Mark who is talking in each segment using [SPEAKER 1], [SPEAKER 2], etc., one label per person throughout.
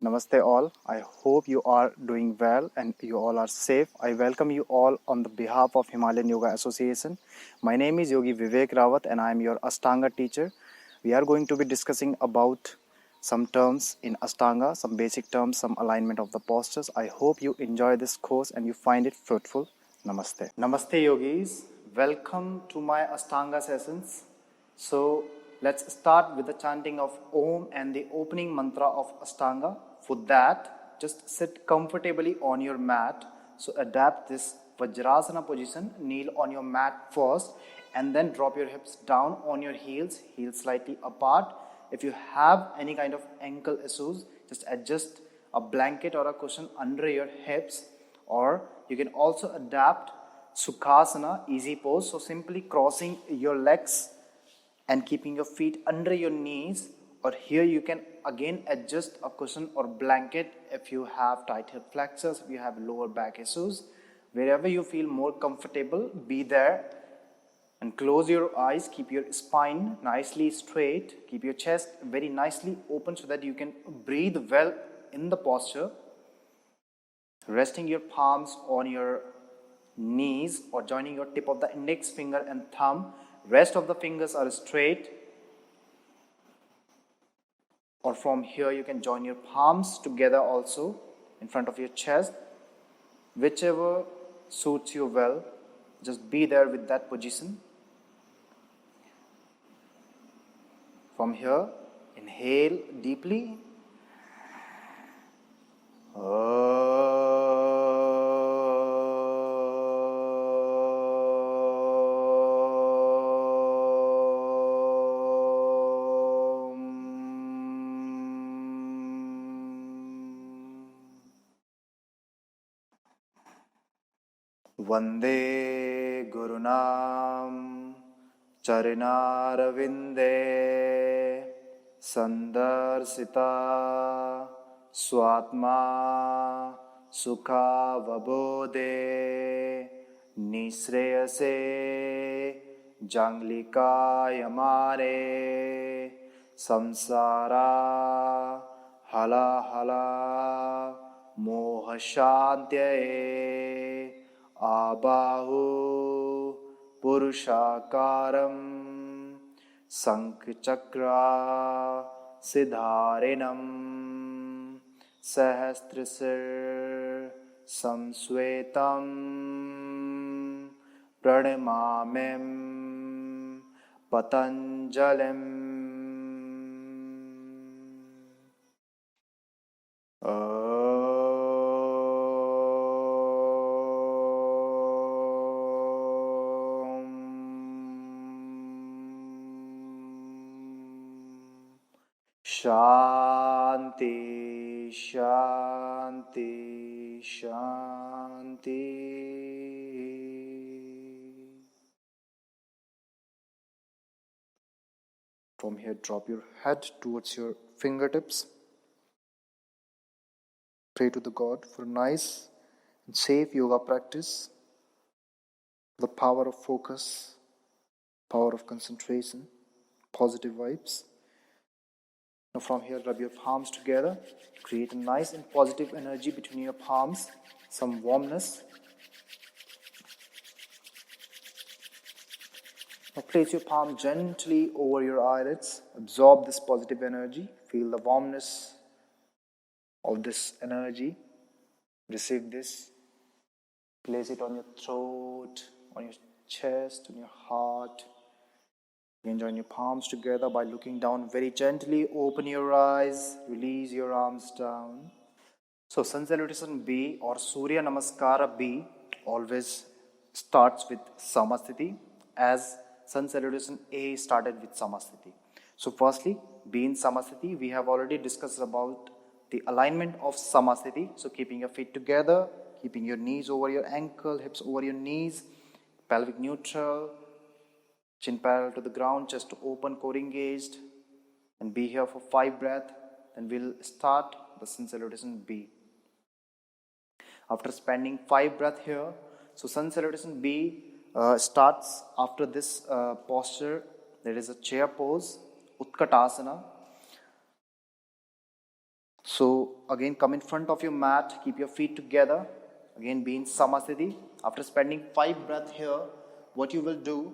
[SPEAKER 1] Namaste all. I hope you are doing well and you all are safe. I welcome you all on the behalf of Himalayan Yoga Association. My name is 𝐂𝐞𝐫𝐭𝐢𝐟𝐢𝐞𝐝 and I am your Ashtanga teacher. We are going to be discussing about some terms in Ashtanga, some basic terms, some alignment of the postures. I hope you enjoy this course and you find it fruitful. Namaste. Namaste yogis. Welcome to my Ashtanga sessions. So let's start with the chanting of Om and the opening mantra of Ashtanga. For that, just sit comfortably on your mat. So adapt this Vajrasana position. Kneel on your mat first and then drop your hips down on your heels slightly apart. If you have any kind of ankle issues, just adjust a blanket or a cushion under your hips, or you can also adapt Sukhasana, easy pose. So simply crossing your legs and keeping your feet under your knees, or here you can again adjust a cushion or blanket if you have tight hip flexors, if you have lower back issues. Wherever you feel more comfortable, be there and close your eyes. Keep your spine nicely straight, keep your chest very nicely open so that you can breathe well in the posture. Resting your palms on your knees or joining your tip of the index finger and thumb. Rest of the fingers are straight, or from here you can join your palms together also in front of your chest. Whichever suits you well, just be there with that position. From here, inhale deeply. Vande Gurunam Charinarvinde Sandarsita Swatma Sukha Vabode Nisreyase Janglika Samsara Hala Hala Mohashantyaye Abahu Purushakaram Sankhchakra Siddharinam Sahasrasir Samsvetam Pranamamim Patanjalim. Shanti, Shanti, Shanti. From here, drop your head towards your fingertips. Pray to the God for a nice and safe yoga practice. The power of focus, power of concentration, positive vibes. Now from here, rub your palms together. Create a nice and positive energy between your palms, some warmness. Now place your palm gently over your eyelids. Absorb this positive energy. Feel the warmness of this energy. Receive this. Place it on your throat, on your chest, on your heart. You can join your palms together by looking down very gently. Open your eyes. Release your arms down. So Sun Salutation B or Surya Namaskara B always starts with Samasthiti, as Sun Salutation A started with Samasthiti. So firstly, be in Samasthiti. We have already discussed about the alignment of Samasthiti. So keeping your feet together, keeping your knees over your ankle, hips over your knees, pelvic neutral, chin parallel to the ground, chest open, core engaged, and be here for 5 breaths. Then we'll start the Sun Salutation B. After spending 5 breaths here, so Sun Salutation B starts after this posture. There is a chair pose, Utkatasana. So again, come in front of your mat, keep your feet together, again be in samasthiti. After spending 5 breaths here, what you will do,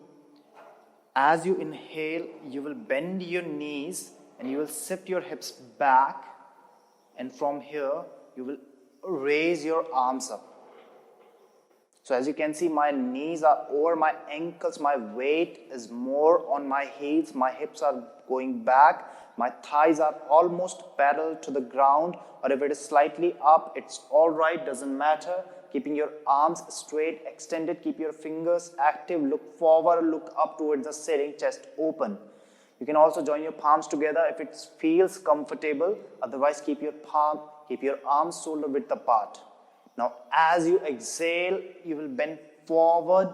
[SPEAKER 1] as you inhale, you will bend your knees and you will shift your hips back, and from here you will raise your arms up. So as you can see, my knees are over my ankles, my weight is more on my heels, my hips are going back, my thighs are almost parallel to the ground, or if it is slightly up, it's all right, doesn't matter. Keeping your arms straight, extended, keep your fingers active, look forward, look up towards the ceiling, chest open. You can also join your palms together if it feels comfortable, otherwise keep your arms shoulder width apart. Now, as you exhale, you will bend forward.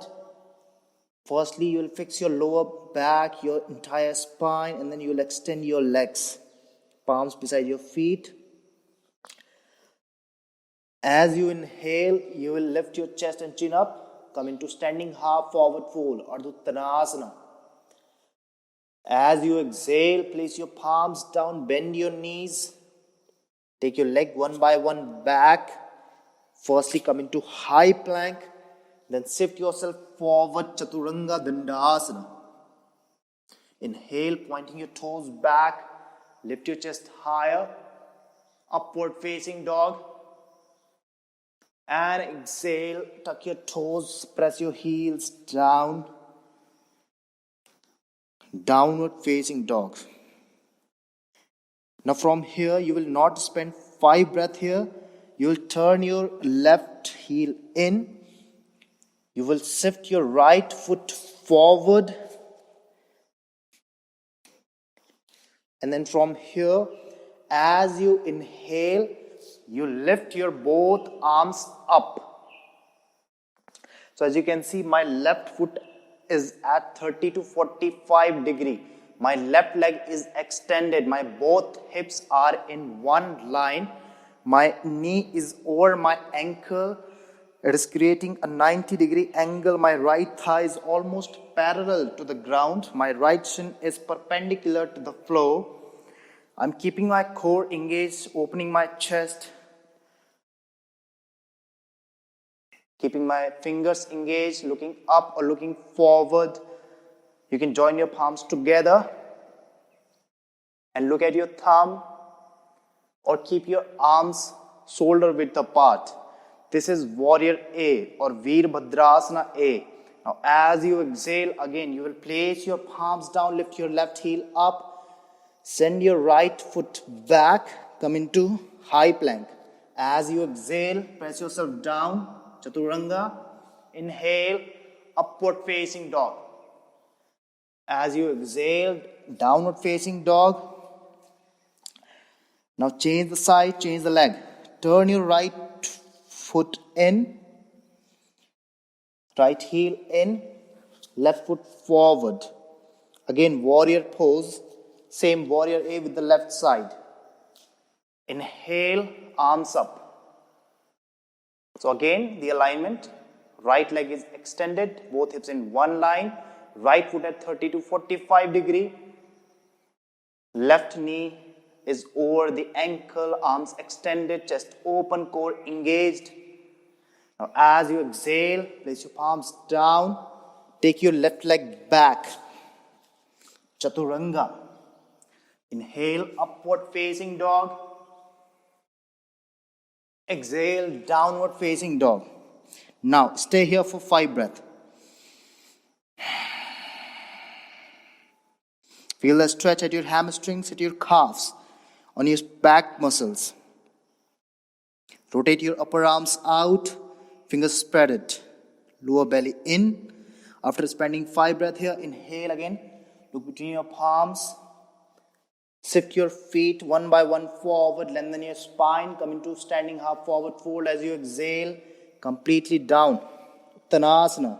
[SPEAKER 1] Firstly, you will fix your lower back, your entire spine, and then you will extend your legs, palms beside your feet. As you inhale, you will lift your chest and chin up, come into standing half forward fold or Utkatasana. As you exhale, place your palms down, bend your knees, take your leg one by one back. Firstly, come into high plank, then shift yourself forward, Chaturanga Dandasana. Inhale, pointing your toes back, lift your chest higher, upward facing dog. And exhale, tuck your toes, press your heels down, downward facing dog. Now from here, you will not spend 5 breaths here. You will turn your left heel in. You will shift your right foot forward. And then from here, as you inhale, you lift your both arms up. So as you can see, my left foot is at 30 to 45 degree. My left leg is extended. My both hips are in one line. My knee is over my ankle. It is creating a 90-degree angle. My right thigh is almost parallel to the ground. My right shin is perpendicular to the floor. I'm keeping my core engaged, opening my chest, keeping my fingers engaged, looking up or looking forward. You can join your palms together and look at your thumb, or keep your arms shoulder width apart. This is Warrior A or Veerbhadrasana A. Now as you exhale, again you will place your palms down, lift your left heel up, send your right foot back, come into high plank. As you exhale, press yourself down, Chaturanga. Inhale, upward facing dog. As you exhale, downward facing dog. Now change the side, change the leg. Turn your right foot in, right heel in, left foot forward. Again, warrior pose, same warrior A with the left side. Inhale, arms up. So again, the alignment, right leg is extended, both hips in one line, right foot at 30 to 45 degree, left knee is over the ankle, arms extended, chest open, core engaged. Now as you exhale, place your palms down, take your left leg back, Chaturanga. Inhale, upward facing dog. Exhale, downward facing dog. Now stay here for 5 breaths. Feel the stretch at your hamstrings, at your calves, on your back muscles. Rotate your upper arms out, fingers spreaded, lower belly in. After spending 5 breaths here, inhale again, look between your palms, shift your feet one by one forward, lengthen your spine, come into standing half forward fold. As you exhale, completely down, Uttanasana.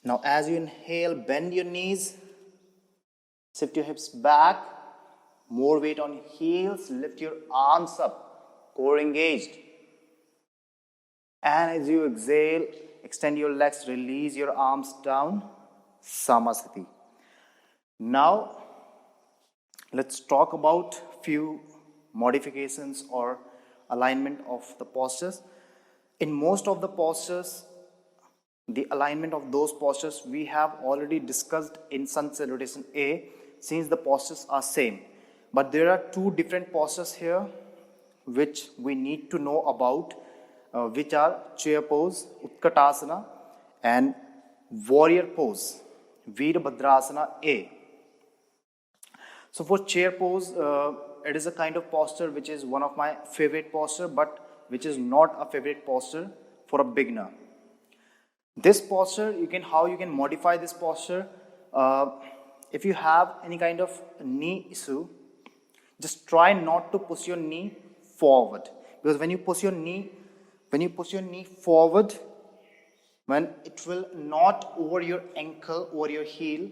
[SPEAKER 1] Now as you inhale, bend your knees, shift your hips back, more weight on your heels, lift your arms up, core engaged. And as you exhale, extend your legs, release your arms down, Samasthiti. Now, let's talk about few modifications or alignment of the postures. In most of the postures, the alignment of those postures we have already discussed in Sun Salutation A, since the postures are same. But there are two different postures here which we need to know about, which are chair pose, Utkatasana, and warrior pose, Veerbhadrasana A. So for chair pose, it is a kind of posture which is one of my favorite posture, but which is not a favorite posture for a beginner. This posture, how you can modify this posture. If you have any kind of knee issue, just try not to push your knee forward, because when you push your knee forward, when it will not over your ankle or your heel,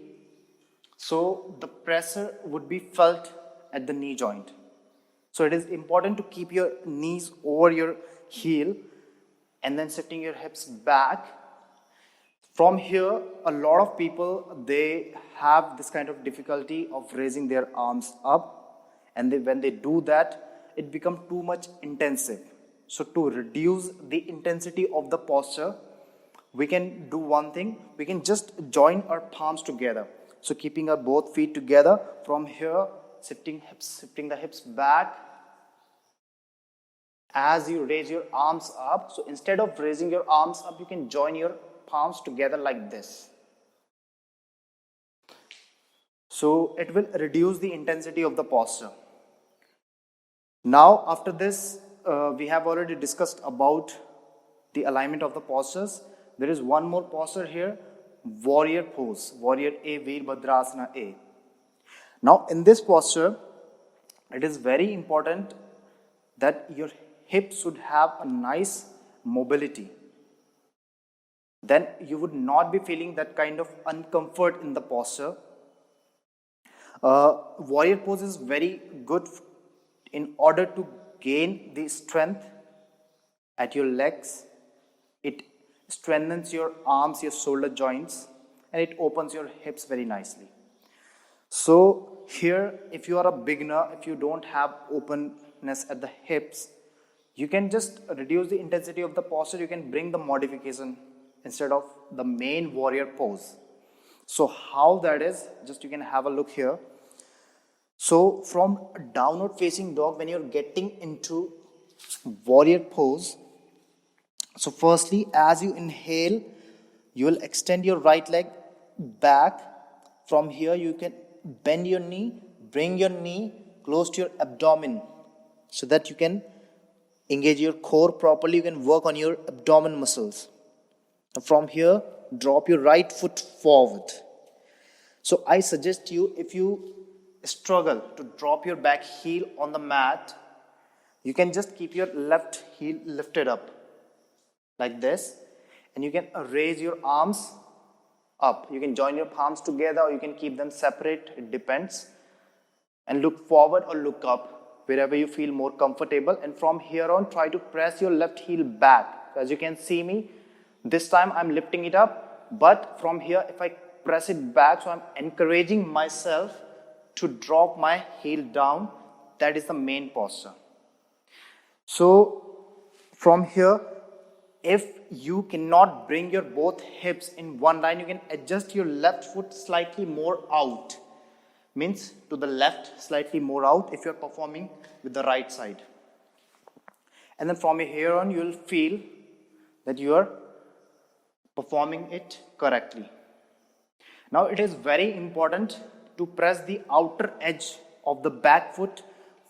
[SPEAKER 1] so the pressure would be felt at the knee joint. So it is important to keep your knees over your heel and then shifting your hips back. From here, a lot of people, they have this kind of difficulty of raising their arms up, and when they do that, it becomes too much intensive. So to reduce the intensity of the posture, we can do one thing. We can just join our palms together. So keeping our both feet together, from here, shifting the hips back. As you raise your arms up, so instead of raising your arms up, you can join your palms together like this. So it will reduce the intensity of the posture. Now after this, we have already discussed about the alignment of the postures. There is one more posture here, warrior pose, warrior A, Veerbhadrasana A. Now in this posture, it is very important that your hips should have a nice mobility. Then you would not be feeling that kind of uncomfort in the posture. Warrior pose is very good in order to gain the strength at your legs. It strengthens your arms, your shoulder joints, and it opens your hips very nicely. So here, if you are a beginner, if you don't have openness at the hips, you can just reduce the intensity of the posture. You can bring the modification instead of the main warrior pose. So how that is, just you can have a look here. So from downward facing dog, when you're getting into warrior pose, so firstly, as you inhale, you will extend your right leg back. From here, you can bend your knee, bring your knee close to your abdomen so that you can engage your core properly. You can work on your abdomen muscles. From here, drop your right foot forward. So I suggest you, if you struggle to drop your back heel on the mat, you can just keep your left heel lifted up like this, and you can raise your arms up. You can join your palms together, or you can keep them separate, it depends, and look forward or look up wherever you feel more comfortable. And from here on, try to press your left heel back. As you can see me, this time I'm lifting it up, but from here, if I press it back, so I'm encouraging myself to drop my heel down. That is the main posture. So from here, if you cannot bring your both hips in one line, you can adjust your left foot slightly more out. Means to the left, slightly more out if you're performing with the right side. And then from here on, you will feel that you are performing it correctly. Now it is very important to press the outer edge of the back foot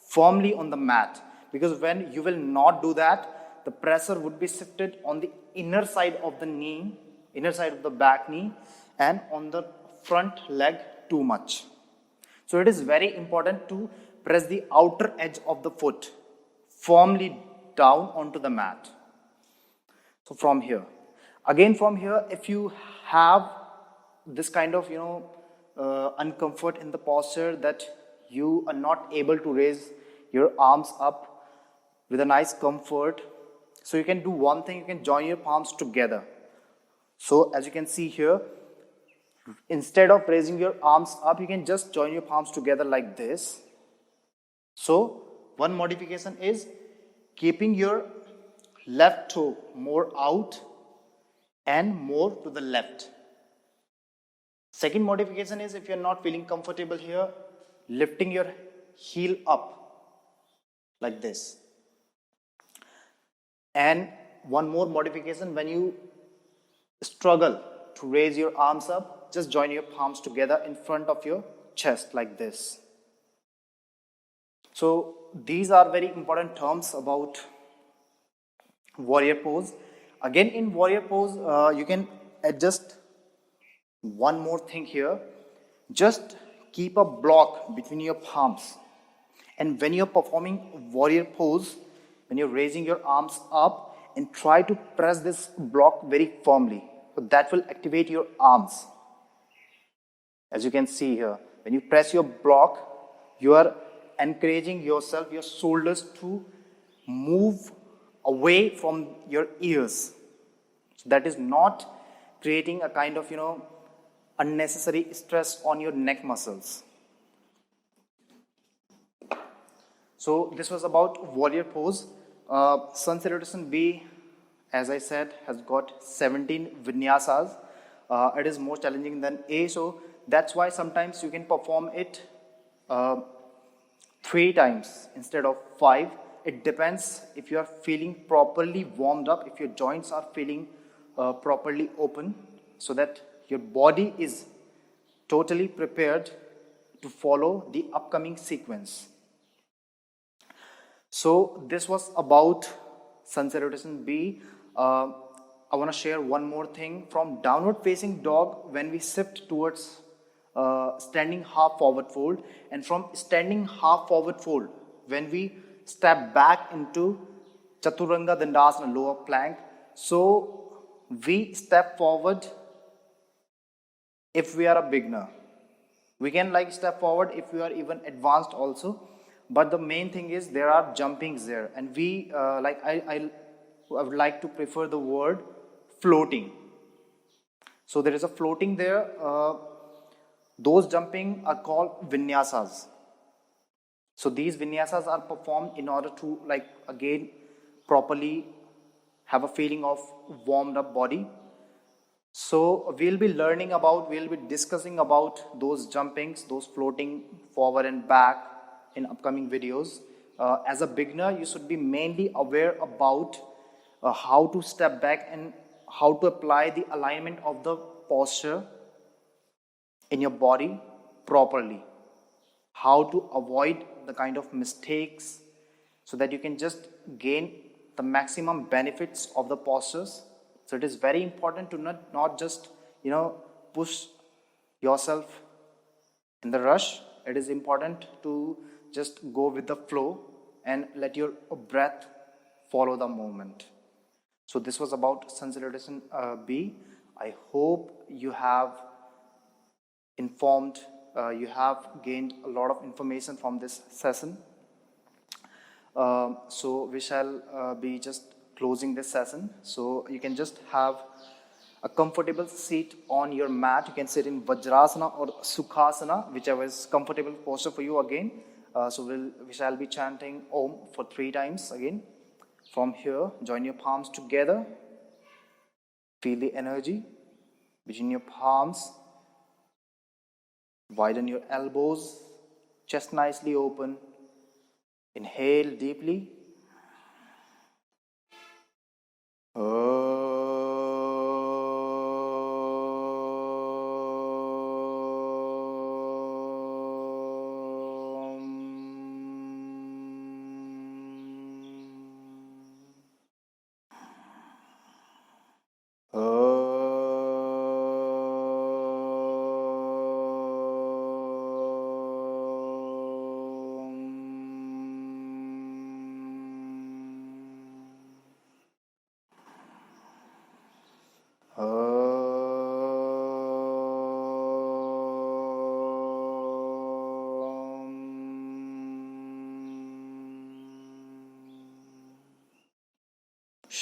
[SPEAKER 1] firmly on the mat, because when you will not do that, the pressure would be shifted on the inner side of the knee, inner side of the back knee, and on the front leg too much. So it is very important to press the outer edge of the foot firmly down onto the mat. So from here, again from here, if you have this kind of uncomfort in the posture, that you are not able to raise your arms up with a nice comfort, so you can do one thing. You can join your palms together. So as you can see here, instead of raising your arms up, you can just join your palms together like this. So one modification is keeping your left toe more out and more to the left. Second modification is, if you're not feeling comfortable here, lifting your heel up like this. And one more modification, when you struggle to raise your arms up, just join your palms together in front of your chest like this. So these are very important terms about warrior pose. Again, in warrior pose, you can adjust one more thing here. Just keep a block between your palms. And when you're performing warrior pose, when you're raising your arms up, and try to press this block very firmly. So that will activate your arms. As you can see here, when you press your block, you are encouraging yourself, your shoulders to move away from your ears. So that is not creating a kind of, unnecessary stress on your neck muscles. So this was about warrior pose. Sun Salutation B, as I said, has got 17 vinyasas. It is more challenging than A, so that's why sometimes you can perform it 3 times instead of 5. It depends if you are feeling properly warmed up, if your joints are feeling properly open, so that your body is totally prepared to follow the upcoming sequence. So this was about Sun Salutation B. I want to share one more thing. From downward facing dog, when we shift towards standing half forward fold, and from standing half forward fold, when we step back into Chaturanga Dandasana, lower plank, so we step forward if we are a beginner. We can step forward if we are even advanced also. But the main thing is there are jumpings there, and we I would like to prefer the word floating. So there is a floating there. Those jumping are called vinyasas. So these vinyasas are performed in order to again properly have a feeling of warmed up body. So we'll be discussing about those jumpings, those floating forward and back in upcoming videos. As a beginner, you should be mainly aware about how to step back and how to apply the alignment of the posture in your body properly. How to avoid the kind of mistakes so that you can just gain the maximum benefits of the postures. So it is very important to not just push yourself in the rush. It is important to just go with the flow and let your breath follow the movement. So this was about Sun Salutation B. I hope you have you have gained a lot of information from this session. So we shall be just closing this session. So you can just have a comfortable seat on your mat. You can sit in Vajrasana or Sukhasana, whichever is comfortable posture for you again. So we shall be chanting Om for 3 times again. From here, join your palms together. Feel the energy between your palms. Widen your elbows, chest nicely open. Inhale deeply.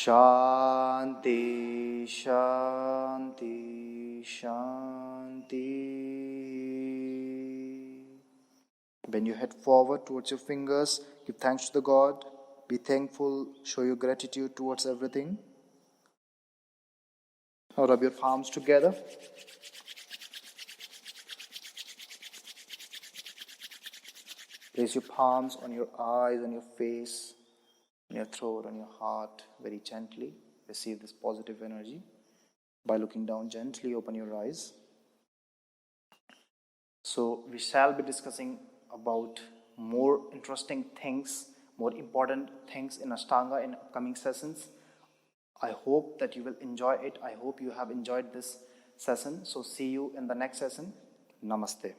[SPEAKER 1] Shanti, Shanti, Shanti. Bend your head forward towards your fingers. Give thanks to the God. Be thankful. Show your gratitude towards everything. Now rub your palms together. Place your palms on your eyes, on your face, on your throat, on your heart, very gently. Receive this positive energy. By looking down gently, open your eyes. So we shall be discussing about more interesting things, more important things in Ashtanga in upcoming sessions. I hope that you will enjoy it. I hope you have enjoyed this session. So see you in the next session. Namaste.